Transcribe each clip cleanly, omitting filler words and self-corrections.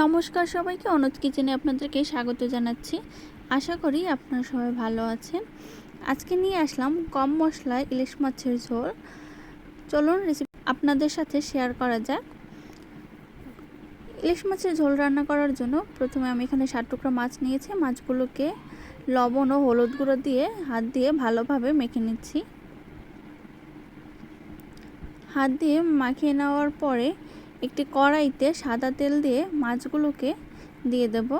নমস্কার সবাইকে, অনুজ কিচেনে আপনাদেরকে স্বাগত জানাচ্ছি। আশা করি আপনারা সবাই ভালো আছেন। আজকে নিয়ে আসলাম কম মশলায় ইলিশ মাছের ঝোল। চলুন রেসিপি আপনাদের সাথে শেয়ার করা যাক। ইলিশ মাছের ঝোল রান্না করার জন্য প্রথমে আমি এখানে 7 টুকরা মাছ নিয়েছি। মাছগুলোকে লবণ ও হলুদ গুঁড়ো দিয়ে হাত দিয়ে ভালোভাবে মেখে নিচ্ছি। হাত দিয়ে মাখিয়ে নেওয়ার পরে একটি কড়াইতে সাদা তেল দিয়ে মাছগুলোকে দিয়ে দেব।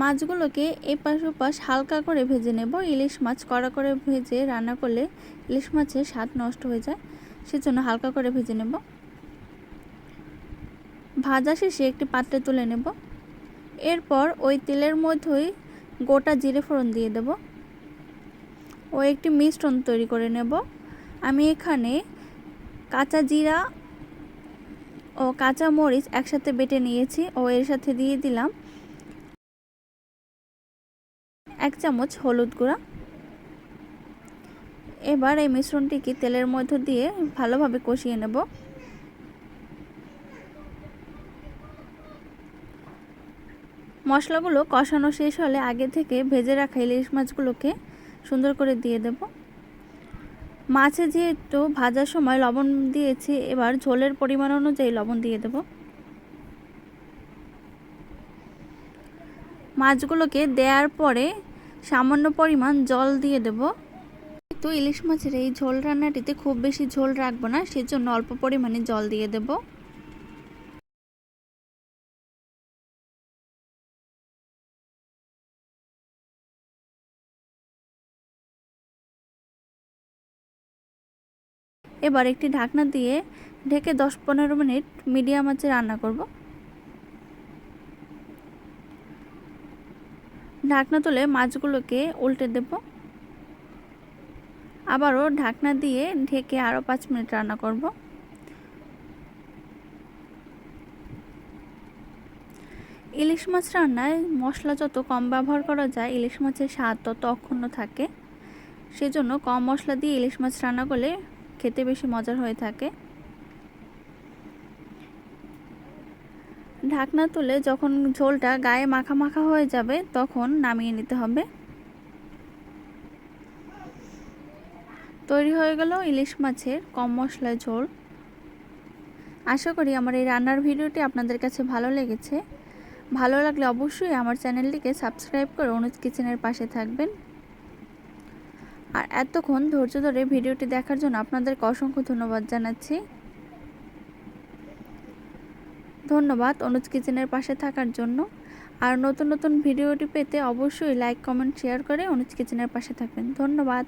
মাছগুলোকে এপাশ ওপাশ হালকা করে ভেজে নেব। ইলিশ মাছ কড়া করে ভেজে রান্না করলে ইলিশ মাছের স্বাদ নষ্ট হয়ে যায়, সেজন্য হালকা করে ভেজে নেব। ভাজা শেষে একটি পাত্রে তুলে নেব। এরপর ওই তেলের মধ্যেই গোটা জিরে ফোড়ন দিয়ে দেব ও একটি মিশ্রণ তৈরি করে নেব। আমি এখানে কাঁচা জিরা ও কাঁচা মরিচ একসাথে বেটে নিয়েছি ও এর সাথে দিয়ে দিলাম 1 চামচ হলুদ গুঁড়া। এবার এই মিশ্রণটিকে তেলের মধ্যে দিয়ে ভালোভাবে কষিয়ে নেব। মশলাগুলো কষানো শেষ হলে আগে থেকে ভেজে রাখা ইলিশ মাছগুলোকে সুন্দর করে দিয়ে দেব। মাছে যেহেতু ভাজার সময় লবণ দিয়েছি, এবার ঝোলের পরিমাণ অনুযায়ী লবণ দিয়ে দেব। মাছগুলোকে দেওয়ার পরে সামান্য পরিমাণ জল দিয়ে দেব। তো ইলিশ মাছের এই ঝোল রান্নাটিতে খুব বেশি ঝোল রাখবো না, সেজন্য অল্প পরিমাণে জল দিয়ে দেব। এবার একটি ঢাকনা দিয়ে ঢেকে 10-15 মিনিট মিডিয়াম আঁচে রান্না করব। ঢাকনা তুলে মাছগুলোকে উল্টে দেব। আবারও ঢাকনা দিয়ে ঢেকে আরও 5 মিনিট রান্না করব। ইলিশ মাছ রান্নায় মশলা যত কম ব্যবহার করা যায়, ইলিশ মাছের স্বাদ তত অক্ষুণ্ণ থাকে। সেজন্য কম মশলা দিয়ে ইলিশ মাছ রান্না করলে খেতে বেশি মজার হয়ে থাকে। ঢাকনা তুলে যখন ঝোলটা গায়ে মাখা মাখা হয়ে যাবে তখন নামিয়ে নিতে হবে। তৈরি হয়ে গেল ইলিশ মাছের কম মশলায় ঝোল। আশা করি আমার এই রান্নার ভিডিওটি আপনাদের কাছে ভালো লেগেছে। ভালো লাগলে অবশ্যই আমার চ্যানেলটিকে সাবস্ক্রাইব করে অনুজ কিচেনের পাশে থাকবেন। আর এতক্ষণ ধৈর্য ধরে ভিডিওটি দেখার জন্য আপনাদেরকে অসংখ্য ধন্যবাদ জানাচ্ছি। ধন্যবাদ অনুজ কিচেনের পাশে থাকার জন্য। আর নতুন নতুন ভিডিওটি পেতে অবশ্যই লাইক, কমেন্ট, শেয়ার করে অনুজ কিচেনের পাশে থাকবেন। ধন্যবাদ।